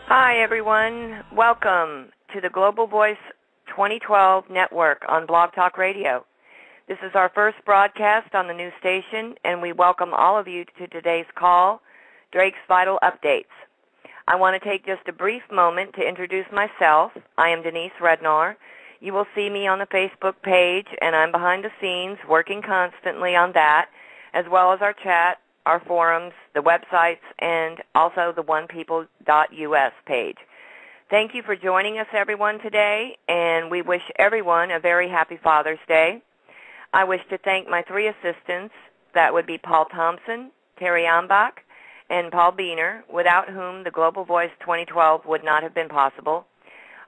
Hi, everyone. Welcome to the Global Voice 2012 Network on Blog Talk Radio. This is our first broadcast on the new station, and we welcome all of you to today's call, Drake's Vital Updates. I want to take just a brief moment to introduce myself. I am Denise Rednar. You will see me on the Facebook page, and I'm behind the scenes working constantly on that, as well as our chat, our forums, the websites, and also the onepeople.us page. Thank you for joining us, everyone, today, and we wish everyone a very happy Father's Day. I wish to thank my three assistants. That would be Paul Thompson, Terry Ambach, and Paul Biener, without whom the Global Voice 2012 would not have been possible.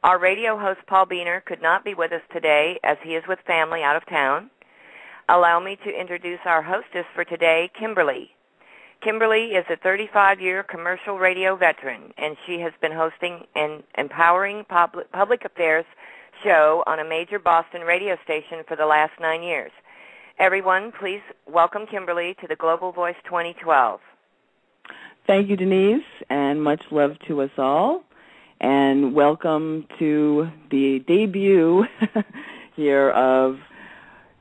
Our radio host, Paul Biener, could not be with us today as he is with family out of town. Allow me to introduce our hostess for today, Kimberly. Kimberly is a 35-year commercial radio veteran, and she has been hosting an empowering public affairs show on a major Boston radio station for the last 9 years. Everyone, please welcome Kimberly to the Global Voice 2012. Thank you, Denise, and much love to us all. And welcome to the debut here of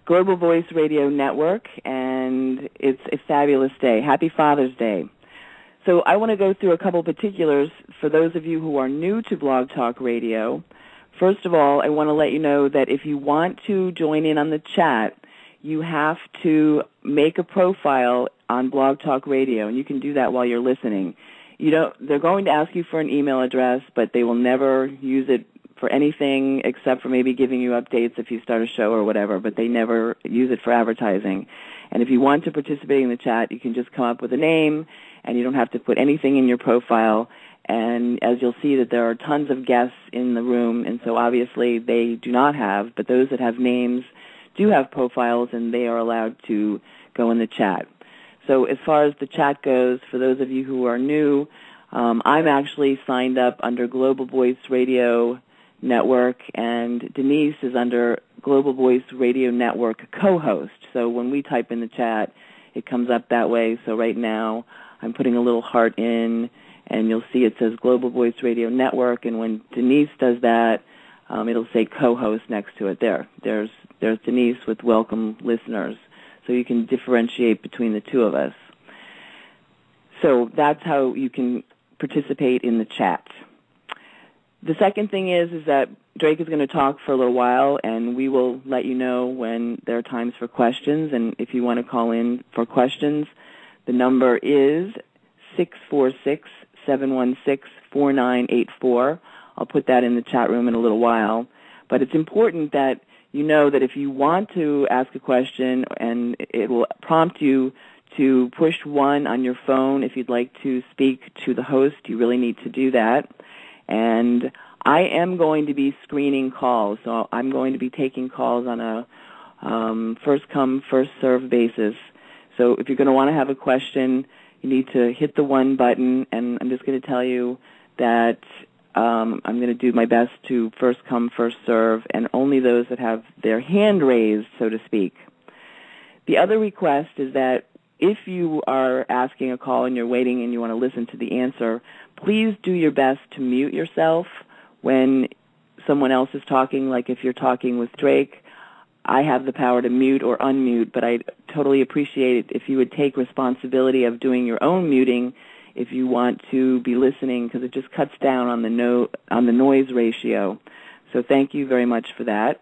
Global Voice Radio Network, and it's a fabulous day. Happy Father's Day. So I want to go through a couple particulars for those of you who are new to Blog Talk Radio. First of all, I want to let you know that if you want to join in on the chat, you have to make a profile on Blog Talk Radio, and you can do that while you're listening. They're going to ask you for an email address, but they will never use it for anything except for maybe giving you updates if you start a show or whatever, but they never use it for advertising. And if you want to participate in the chat, you can just come up with a name, and you don't have to put anything in your profile. And as you'll see that there are tons of guests in the room, and so obviously they do not have, but those that have names do have profiles, and they are allowed to go in the chat. So as far as the chat goes, for those of you who are new, I'm actually signed up under Global Voice Radio Network, and Denise is under Global Voice Radio Network co-host. So when we type in the chat, it comes up that way. So right now I'm putting a little heart in, and you'll see it says Global Voice Radio Network, and when Denise does that, it'll say co-host next to it. There's Denise with welcome listeners. So you can differentiate between the two of us. So that's how you can participate in the chat. The second thing is that Drake is going to talk for a little while, and we will let you know when there are times for questions. And if you want to call in for questions, the number is 646-716-4984. I'll put that in the chat room in a little while. But it's important that you know that if you want to ask a question, and it will prompt you to push 1 on your phone if you'd like to speak to the host, you really need to do that. And I am going to be screening calls, so I'm going to be taking calls on a first-come, first-served basis. So if you're going to want to have a question, you need to hit the 1 button, and I'm just going to tell you that I'm going to do my best to first come, first serve, and only those that have their hand raised, so to speak. The other request is that if you are asking a call and you're waiting and you want to listen to the answer, please do your best to mute yourself when someone else is talking. Like if you're talking with Drake, I have the power to mute or unmute, but I'd totally appreciate it if you would take responsibility of doing your own muting if you want to be listening, because it just cuts down on the noise ratio. So thank you very much for that.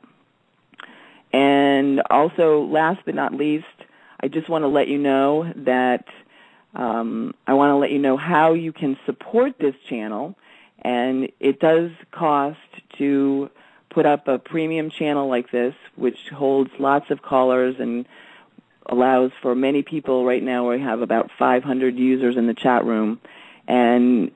And also, last but not least, I just want to let you know that I want to let you know how you can support this channel, and it does cost to put up a premium channel like this, which holds lots of callers and allows for many people. Right now we have about 500 users in the chat room, and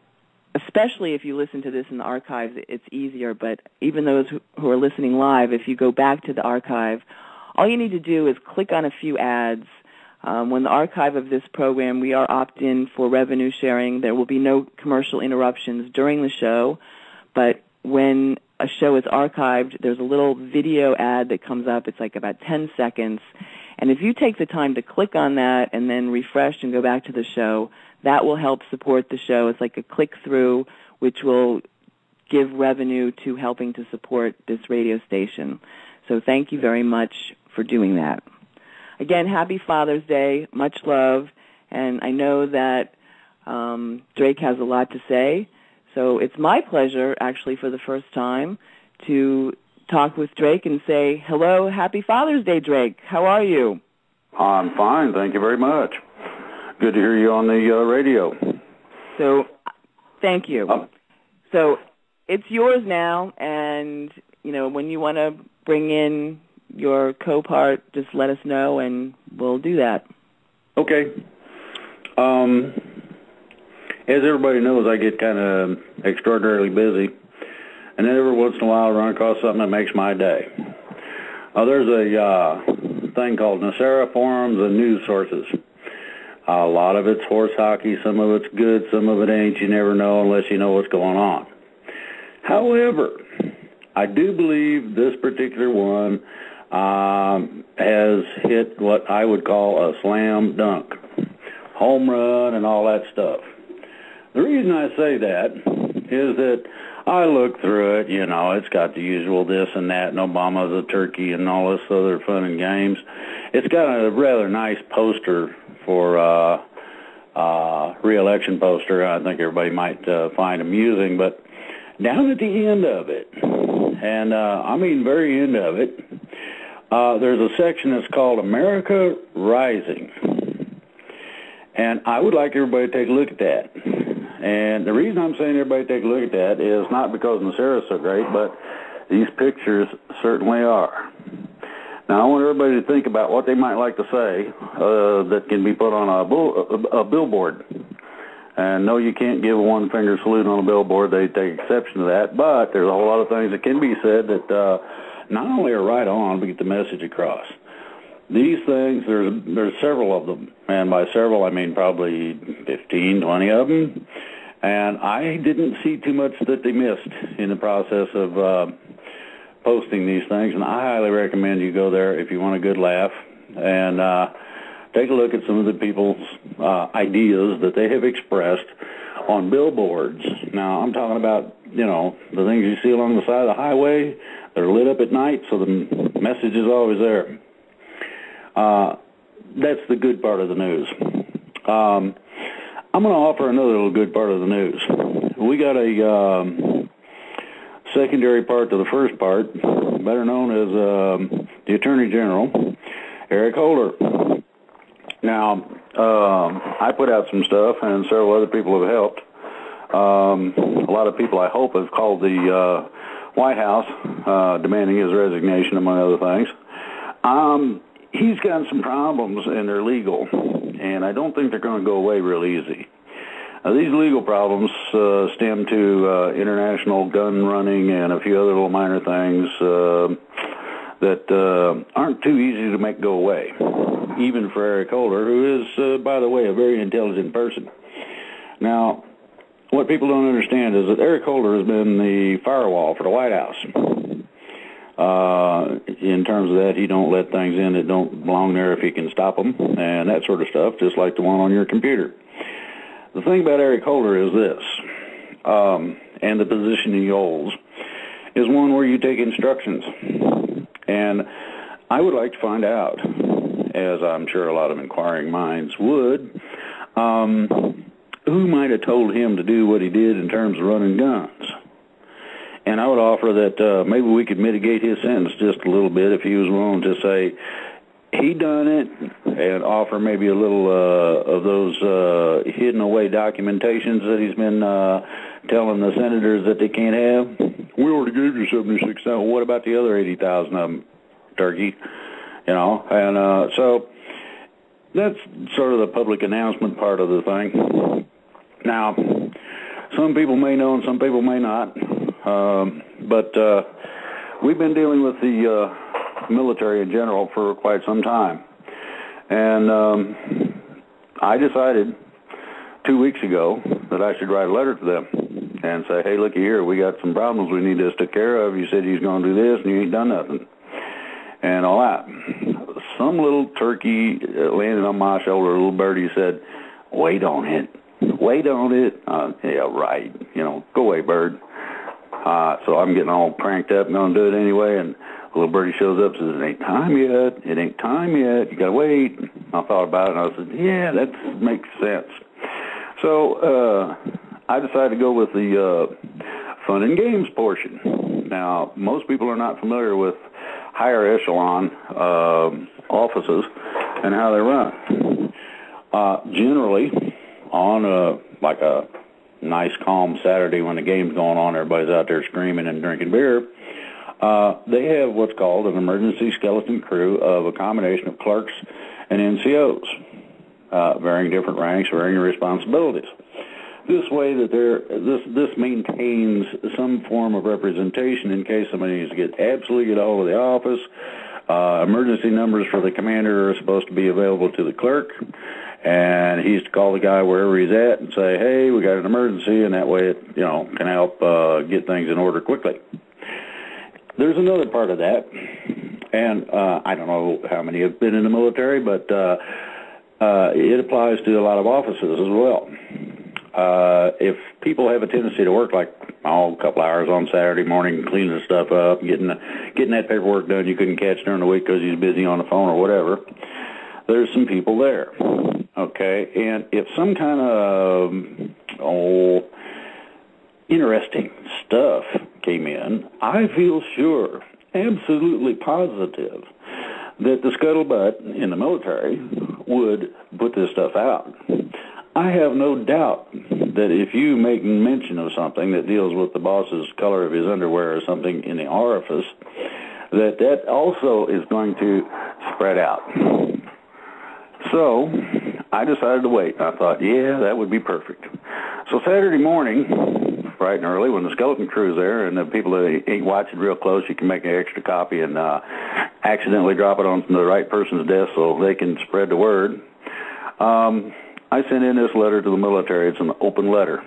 especially if you listen to this in the archives, it's easier, but even those who are listening live, if you go back to the archive, all you need to do is click on a few ads. When the archive of this program, we are opt-in for revenue sharing. There will be no commercial interruptions during the show, but when a show is archived, there's a little video ad that comes up. It's like about 10 seconds. And if you take the time to click on that and then refresh and go back to the show, that will help support the show. It's like a click-through which will give revenue to helping to support this radio station. So thank you very much for doing that. Again, happy Father's Day, much love, and I know that Drake has a lot to say, so it's my pleasure, actually, for the first time, to talk with Drake and say, hello, happy Father's Day, Drake. How are you? I'm fine, thank you very much. Good to hear you on the radio. So, thank you. So, it's yours now, and, when you want to bring in your co-part, just let us know, and we'll do that. Okay. As everybody knows, I get kind of extraordinarily busy, and then every once in a while I run across something that makes my day. There's a thing called Nacera Forums and News Sources. A lot of it's horse hockey, some of it's good, some of it ain't. You never know unless you know what's going on. However, I do believe this particular one has hit what I would call a slam dunk, home run and all that stuff. The reason I say that is that I look through it, it's got the usual this and that, and Obama's a turkey and all this other fun and games. It's got a rather nice poster for re-election poster I think everybody might find amusing, but down at the end of it, and I mean very end of it, there's a section that's called America Rising. And I would like everybody to take a look at that. And the reason I'm saying everybody take a look at that is not because Nacera is so great, but these pictures certainly are. Now, I want everybody to think about what they might like to say that can be put on a billboard. And no, you can't give a one-finger salute on a billboard. They take exception to that. But there's a whole lot of things that can be said that not only are right on, but get the message across. These things, there's several of them. And by several, I mean probably 15, 20 of them. And I didn't see too much that they missed in the process of posting these things. And I highly recommend you go there if you want a good laugh and take a look at some of the people's ideas that they have expressed on billboards. Now, I'm talking about, the things you see along the side of the highway. They're lit up at night, so the message is always there. That's the good part of the news. I'm going to offer another little good part of the news. We got a secondary part to the first part, better known as the Attorney General, Eric Holder. Now, I put out some stuff, and several other people have helped. A lot of people, I hope, have called the White House demanding his resignation, among other things. He's got some problems, and they're legal, and I don't think they're going to go away real easy. These legal problems stem to international gun running and a few other little minor things that aren't too easy to make go away, even for Eric Holder, who is, by the way, a very intelligent person. Now, what people don't understand is that Eric Holder has been the firewall for the White House. In terms of that, he don't let things in that don't belong there if he can stop them, and that sort of stuff, just like the one on your computer. The thing about Eric Holder is this, and the position he holds, is one where you take instructions. And I would like to find out, as I'm sure a lot of inquiring minds would, who might have told him to do what he did in terms of running guns. And I would offer that maybe we could mitigate his sentence just a little bit if he was willing to say he done it, and offer maybe a little of those hidden away documentations that he's been telling the senators that they can't have. We already gave you 76,000. What about the other 80,000 of them, turkey? And so that's sort of the public announcement part of the thing. Now, some people may know and some people may not. But we've been dealing with the military in general for quite some time. And I decided 2 weeks ago that I should write a letter to them and say, hey, looky here, we got some problems we need this took care of. You said you was going to do this, and you ain't done nothing. And all that. Some little turkey landed on my shoulder, a little birdie said, wait on it. wait on it. Yeah, right. Go away, bird. So I'm getting all pranked up and going to do it anyway, and a little birdie shows up and says, it ain't time yet. It ain't time yet. You got to wait. I thought about it, and I said, yeah, that makes sense. So I decided to go with the fun and games portion. Now, most people are not familiar with higher echelon offices and how they run. Generally, on a nice, calm Saturday when the game's going on, everybody's out there screaming and drinking beer, they have what's called an emergency skeleton crew of a combination of clerks and NCOs, varying different ranks, varying responsibilities. This way that this maintains some form of representation in case somebody needs to absolutely get hold of the office. Emergency numbers for the commander are supposed to be available to the clerk, and he's to call the guy wherever he's at and say, hey, we got an emergency, and that way it can help get things in order quickly. There's another part of that, and I don't know how many have been in the military, but it applies to a lot of offices as well. If people have a tendency to work like a couple hours on Saturday morning, cleaning the stuff up, getting that paperwork done you couldn't catch during the week because he's busy on the phone or whatever, there's some people there, okay? And if some kind of interesting stuff came in, I feel sure, absolutely positive, that the scuttlebutt in the military would put this stuff out. I have no doubt that if you make mention of something that deals with the boss's color of his underwear or something in the orifice, that also is going to spread out. So I decided to wait. I thought, yeah, that would be perfect. So Saturday morning, bright and early, when the skeleton crew's there and the people that ain't watching real close, you can make an extra copy and accidentally drop it on the right person's desk so they can spread the word. I sent in this letter to the military. It's an open letter.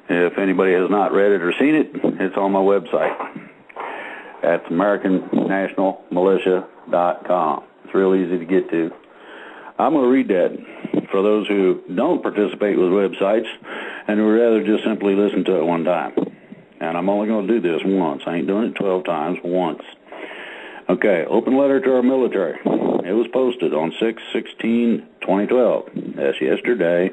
If anybody has not read it or seen it, it's on my website. That's AmericanNationalMilitia.com. It's real easy to get to. I'm going to read that for those who don't participate with websites and who would rather just simply listen to it one time. And I'm only going to do this once. I ain't doing it 12 times, once. Okay, open letter to our military. It was posted on 6/16/2012. That's yesterday.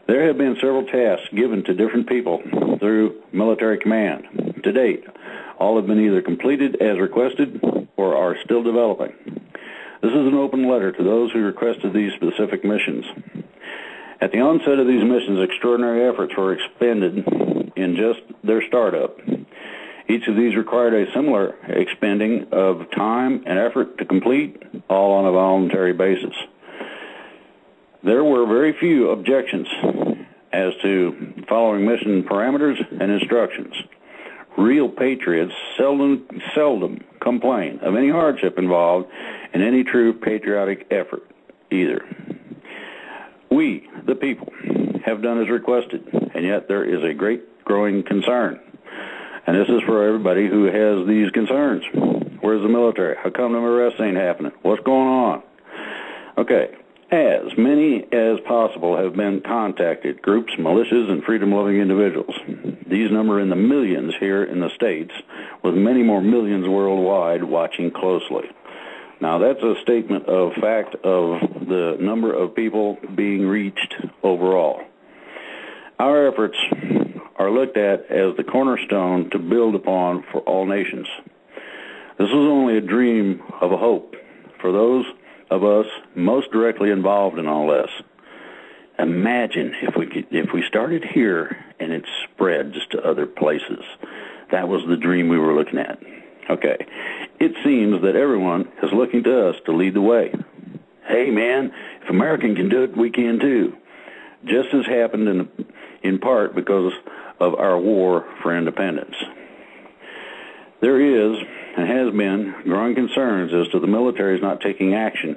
There have been several tasks given to different people through military command. To date, all have been either completed as requested or are still developing. This is an open letter to those who requested these specific missions. At the onset of these missions, extraordinary efforts were expended in just their startup. Each of these required a similar expending of time and effort to complete, all on a voluntary basis. There were very few objections as to following mission parameters and instructions. Real patriots seldom complain of any hardship involved in any true patriotic effort either. We, the people, have done as requested, and yet there is a great growing concern. And this is for everybody who has these concerns. Where's the military? How come the arrests ain't happening? What's going on? Okay, as many as possible have been contacted, groups, militias, and freedom-loving individuals. These number in the millions here in the States, with many more millions worldwide watching closely. Now, that's a statement of fact of the number of people being reached overall. Our efforts are looked at as the cornerstone to build upon for all nations. This was only a dream of a hope for those of us most directly involved in all this. Imagine if we started here and it spreads to other places. That was the dream we were looking at. Okay, it seems that everyone is looking to us to lead the way. Hey man, if America can do it, we can too. Just as happened in part because of our war for independence. There is and has been growing concerns as to the military's not taking action